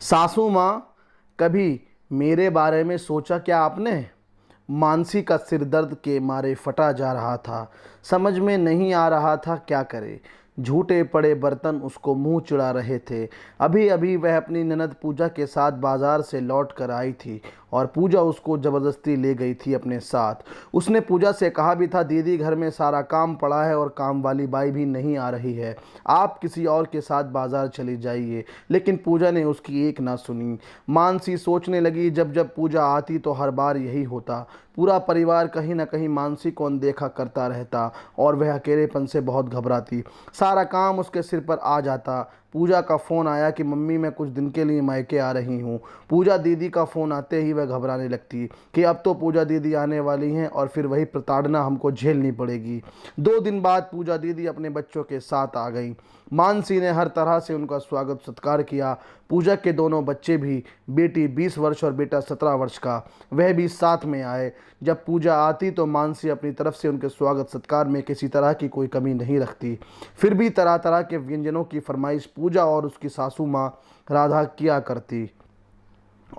सासू माँ, कभी मेरे बारे में सोचा क्या आपने? मानसी का सिर दर्द के मारे फटा जा रहा था। समझ में नहीं आ रहा था क्या करे। झूठे पड़े बर्तन उसको मुंह चिढ़ा रहे थे। अभी अभी वह अपनी ननद पूजा के साथ बाजार से लौट कर आई थी और पूजा उसको ज़बरदस्ती ले गई थी अपने साथ। उसने पूजा से कहा भी था, दीदी घर में सारा काम पड़ा है और काम वाली बाई भी नहीं आ रही है, आप किसी और के साथ बाजार चली जाइए। लेकिन पूजा ने उसकी एक ना सुनी। मानसी सोचने लगी, जब जब पूजा आती तो हर बार यही होता। पूरा परिवार कहीं ना कहीं मानसी को अनदेखा करता रहता और वह अकेलेपन से बहुत घबराती। सारा काम उसके सिर पर आ जाता। पूजा का फ़ोन आया कि मम्मी मैं कुछ दिन के लिए मायके आ रही हूँ। पूजा दीदी का फ़ोन आते ही वह घबराने लगती कि अब तो पूजा दीदी आने वाली हैं और फिर वही प्रताड़ना हमको झेलनी पड़ेगी। 2 दिन बाद पूजा दीदी अपने बच्चों के साथ आ गई। मानसी ने हर तरह से उनका स्वागत सत्कार किया। पूजा के दोनों बच्चे भी, बेटी 20 वर्ष और बेटा 17 वर्ष का, वह भी साथ में आए। जब पूजा आती तो मानसी अपनी तरफ से उनके स्वागत सत्कार में किसी तरह की कोई कमी नहीं रखती। फिर भी तरह तरह के व्यंजनों की फरमाइश पूजा और उसकी सासू माँ राधा किया करती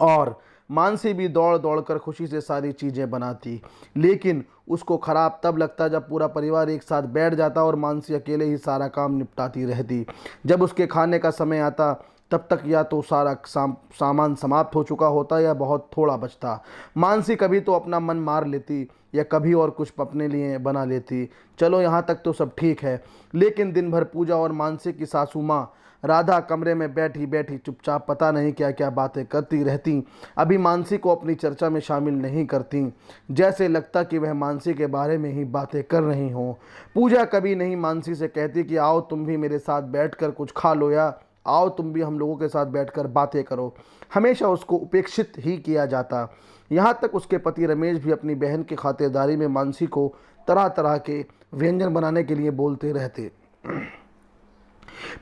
और मानसी भी दौड़ दौड़ कर खुशी से सारी चीज़ें बनाती। लेकिन उसको खराब तब लगता जब पूरा परिवार एक साथ बैठ जाता और मानसी अकेले ही सारा काम निपटाती रहती। जब उसके खाने का समय आता तब तक या तो सारा सामान समाप्त हो चुका होता या बहुत थोड़ा बचता। मानसी कभी तो अपना मन मार लेती या कभी और कुछ अपने लिए बना लेती। चलो यहाँ तक तो सब ठीक है, लेकिन दिन भर पूजा और मानसी की सासू माँ राधा कमरे में बैठी बैठी चुपचाप पता नहीं क्या क्या बातें करती रहती। अभी मानसी को अपनी चर्चा में शामिल नहीं करती, जैसे लगता कि वह मानसी के बारे में ही बातें कर रही हों। पूजा कभी नहीं मानसी से कहती कि आओ तुम भी मेरे साथ बैठकर कुछ खा लो या आओ तुम भी हम लोगों के साथ बैठकर बातें करो। हमेशा उसको उपेक्षित ही किया जाता। यहाँ तक उसके पति रमेश भी अपनी बहन की खातिरदारी में मानसी को तरह तरह के व्यंजन बनाने के लिए बोलते रहते।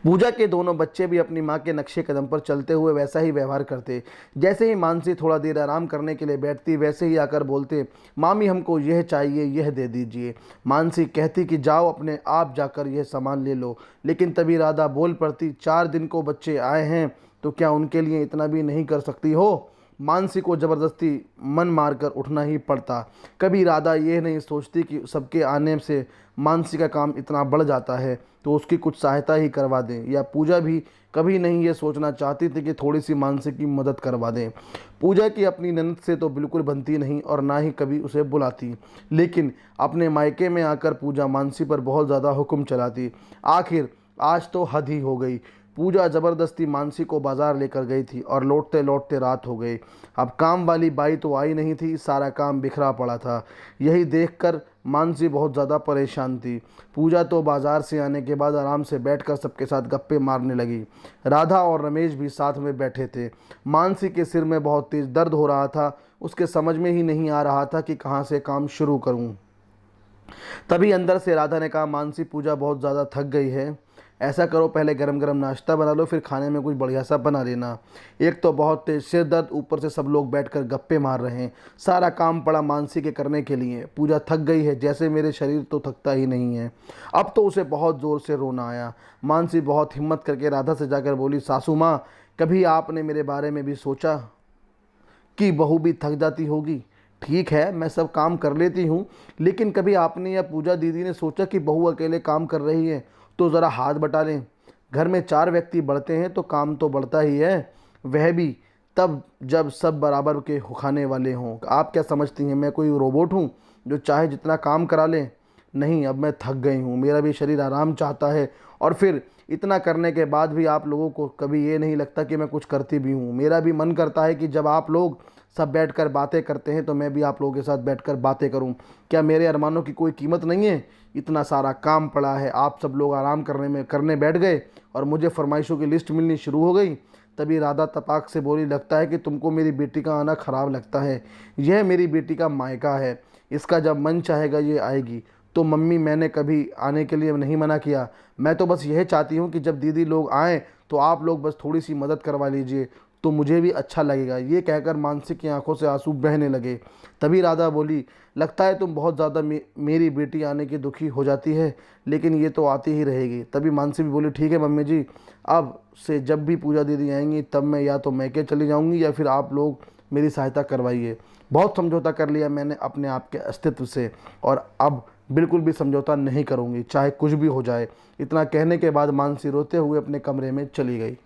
पूजा के दोनों बच्चे भी अपनी माँ के नक्शे कदम पर चलते हुए वैसा ही व्यवहार करते। जैसे ही मानसी थोड़ा देर आराम करने के लिए बैठती, वैसे ही आकर बोलते, मामी हमको यह चाहिए, यह दे दीजिए। मानसी कहती कि जाओ अपने आप जाकर यह सामान ले लो, लेकिन तभी राधा बोल पड़ती, 4 दिन को बच्चे आए हैं तो क्या उनके लिए इतना भी नहीं कर सकती हो? मानसी को ज़बरदस्ती मन मारकर उठना ही पड़ता। कभी राधा ये नहीं सोचती कि सबके आने से मानसी का काम इतना बढ़ जाता है तो उसकी कुछ सहायता ही करवा दें, या पूजा भी कभी नहीं ये सोचना चाहती थी कि थोड़ी सी मानसी की मदद करवा दें। पूजा की अपनी ननद से तो बिल्कुल बनती नहीं और ना ही कभी उसे बुलाती, लेकिन अपने मायके में आकर पूजा मानसी पर बहुत ज़्यादा हुक्म चलाती। आखिर आज तो हद ही हो गई। पूजा ज़बरदस्ती मानसी को बाजार लेकर गई थी और लौटते लौटते रात हो गई। अब काम वाली बाई तो आई नहीं थी, सारा काम बिखरा पड़ा था। यही देखकर मानसी बहुत ज़्यादा परेशान थी। पूजा तो बाजार से आने के बाद आराम से बैठकर सबके साथ गप्पे मारने लगी। राधा और रमेश भी साथ में बैठे थे। मानसी के सिर में बहुत तेज़ दर्द हो रहा था। उसके समझ में ही नहीं आ रहा था कि कहाँ से काम शुरू करूँ। तभी अंदर से राधा ने कहा, मानसी पूजा बहुत ज़्यादा थक गई है, ऐसा करो पहले गरम गरम नाश्ता बना लो, फिर खाने में कुछ बढ़िया सा बना लेना। एक तो बहुत तेज सिर दर्द, ऊपर से सब लोग बैठकर गप्पे मार रहे हैं। सारा काम पड़ा मानसी के करने के लिए। पूजा थक गई है, जैसे मेरे शरीर तो थकता ही नहीं है। अब तो उसे बहुत ज़ोर से रोना आया। मानसी बहुत हिम्मत करके राधा से जाकर बोली, सासू माँ, कभी आपने मेरे बारे में भी सोचा कि बहू भी थक जाती होगी? ठीक है मैं सब काम कर लेती हूँ, लेकिन कभी आपने या पूजा दीदी ने सोचा कि बहू अकेले काम कर रही है तो ज़रा हाथ बटा लें? घर में 4 व्यक्ति बढ़ते हैं तो काम तो बढ़ता ही है, वह भी तब जब सब बराबर के खाने वाले हों। आप क्या समझती हैं मैं कोई रोबोट हूँ जो चाहे जितना काम करा लें? नहीं, अब मैं थक गई हूँ, मेरा भी शरीर आराम चाहता है। और फिर इतना करने के बाद भी आप लोगों को कभी ये नहीं लगता कि मैं कुछ करती भी हूँ? मेरा भी मन करता है कि जब आप लोग सब बैठकर बातें करते हैं तो मैं भी आप लोगों के साथ बैठकर बातें करूं। क्या मेरे अरमानों की कोई कीमत नहीं है? इतना सारा काम पड़ा है, आप सब लोग आराम करने बैठ गए और मुझे फरमाइशों की लिस्ट मिलनी शुरू हो गई। तभी राधा तपाक से बोली, लगता है कि तुमको मेरी बेटी का आना ख़राब लगता है। यह मेरी बेटी का मायका है, इसका जब मन चाहेगा ये आएगी। तो मम्मी, मैंने कभी आने के लिए नहीं मना किया। मैं तो बस यह चाहती हूँ कि जब दीदी लोग आएँ तो आप लोग बस थोड़ी सी मदद करवा लीजिए तो मुझे भी अच्छा लगेगा। ये कहकर मानसी की आंखों से आंसू बहने लगे। तभी राधा बोली, लगता है तुम बहुत ज़्यादा मेरी बेटी आने की दुखी हो जाती है, लेकिन ये तो आती ही रहेगी। तभी मानसी भी बोली, ठीक है मम्मी जी, अब से जब भी पूजा दीदी आएंगी तब मैं या तो मैके चली जाऊंगी या फिर आप लोग मेरी सहायता करवाइए। बहुत समझौता कर लिया मैंने अपने आप के अस्तित्व से और अब बिल्कुल भी समझौता नहीं करूंगी, चाहे कुछ भी हो जाए। इतना कहने के बाद मानसी रोते हुए अपने कमरे में चली गई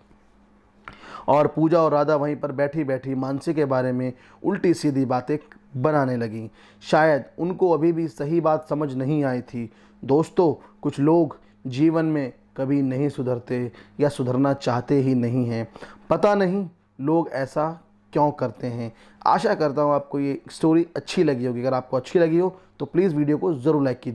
और पूजा और राधा वहीं पर बैठी बैठी मानसी के बारे में उल्टी सीधी बातें बनाने लगी। शायद उनको अभी भी सही बात समझ नहीं आई थी। दोस्तों, कुछ लोग जीवन में कभी नहीं सुधरते या सुधरना चाहते ही नहीं हैं। पता नहीं लोग ऐसा क्यों करते हैं। आशा करता हूँ आपको ये स्टोरी अच्छी लगी होगी। अगर आपको अच्छी लगी हो तो प्लीज़ वीडियो को ज़रूर लाइक कीजिए।